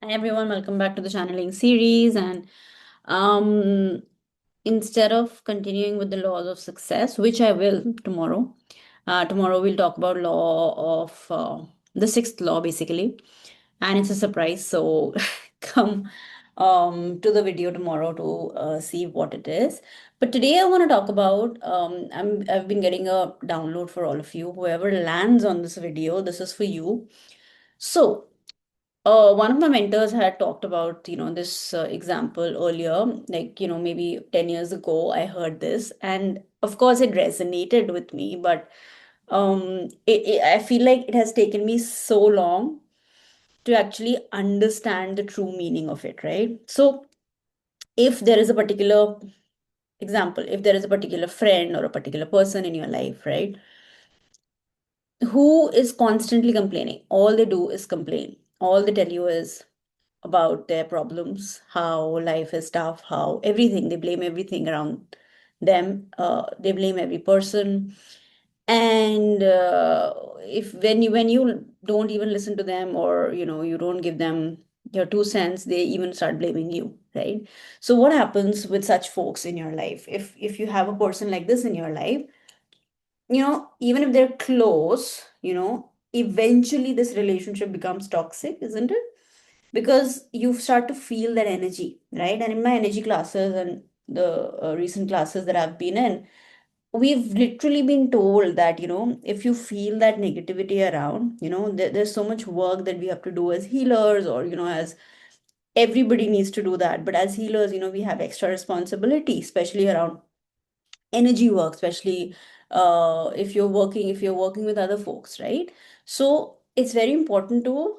Hi everyone, welcome back to the channeling series. And um, instead of continuing with the laws of success, which I will tomorrow, tomorrow we'll talk about law of the sixth law basically, and it's a surprise. So come to the video tomorrow to see what it is. But today I want to talk about. I've been getting a download for all of you. Whoever lands on this video, this is for you. So one of my mentors had talked about, this example earlier, like, maybe 10 years ago, I heard this, and of course, it resonated with me, but I feel like it has taken me so long to actually understand the true meaning of it, right? So, if there is a particular example, if there is a particular friend or a particular person in your life, right, who is constantly complaining, all they do is complain. All they tell you is, about their problems, how life is tough, how everything, they blame everything around them. They blame every person. And if when you don't even listen to them, or you don't give them your 2 cents, they even start blaming you, right? So what happens with such folks in your life? If you have a person like this in your life, even if they're close, eventually this relationship becomes toxic, isn't it? Because you start to feel that energy, right? And in my energy classes and the recent classes that I've been in, we've literally been told that, if you feel that negativity around, there's so much work that we have to do as healers, or, as everybody needs to do that. But as healers, we have extra responsibility, especially around energy work, especially if you're working with other folks, right? So it's very important to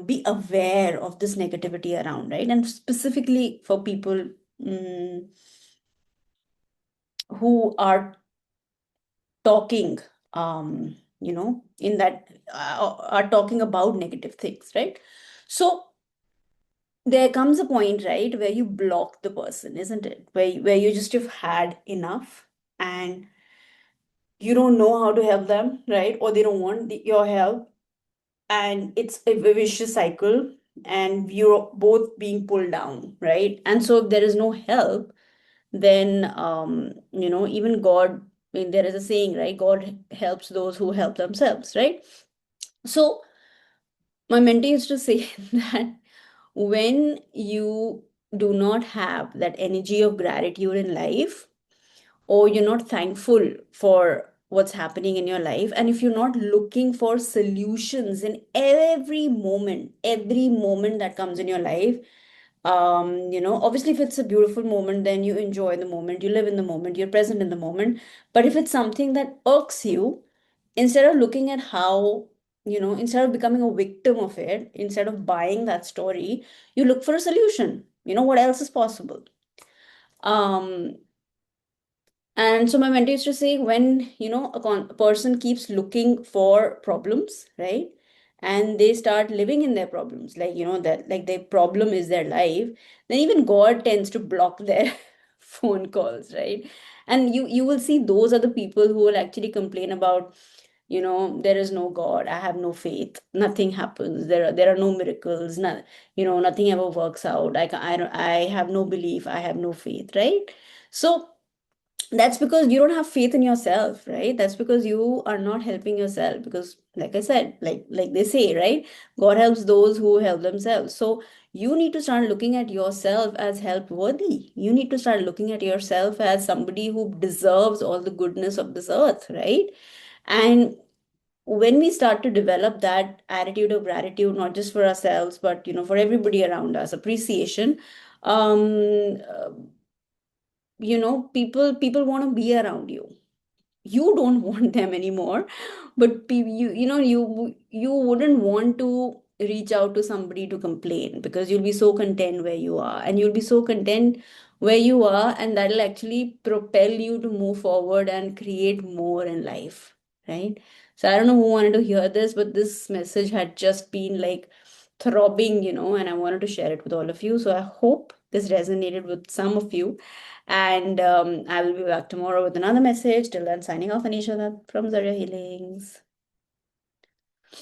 be aware of this negativity around, right? And specifically for people mm, who are talking, in that are talking about negative things, right? So there comes a point, right, where you block the person, isn't it? Where you just have had enough, and you don't know how to help them, right? Or they don't want your help, and it's a vicious cycle, and you're both being pulled down, right? And so if there is no help, then even God, I mean, there is a saying, right? God helps those who help themselves, right? So my mentor used to say that when you do not have that energy of gratitude in life, or you're not thankful for what's happening in your life, and if you're not looking for solutions in every moment that comes in your life, obviously if it's a beautiful moment, then you enjoy the moment, you live in the moment, you're present in the moment. But if it's something that irks you, instead of looking at how, instead of becoming a victim of it, instead of buying that story, you look for a solution. What else is possible? um and so my mentor used to say, when a person keeps looking for problems, right, and they start living in their problems, like that, like their problem is their life, then even God tends to block their phone calls, right? And you will see those are the people who will actually complain about, there is no God, I have no faith, nothing happens, there are no miracles, nothing ever works out. I have no belief, I have no faith, right? So that's because you don't have faith in yourself, right? That's because you are not helping yourself, because like I said, like they say, right, God helps those who help themselves. So you need to start looking at yourself as help worthy. You need to start looking at yourself as somebody who deserves all the goodness of this earth, right? And when we start to develop that attitude of gratitude, not just for ourselves, but for everybody around us, appreciation, uh, people want to be around you. You don't want them anymore, but you wouldn't want to reach out to somebody to complain, because you'll be so content where you are, and you'll be so content where you are, and that'll actually propel you to move forward and create more in life, right? So I don't know who wanted to hear this, but this message had just been like throbbing, and I wanted to share it with all of you. So I hope this resonated with some of you, and I will be back tomorrow with another message. Till then, signing off, Anisha from Zarya Healings.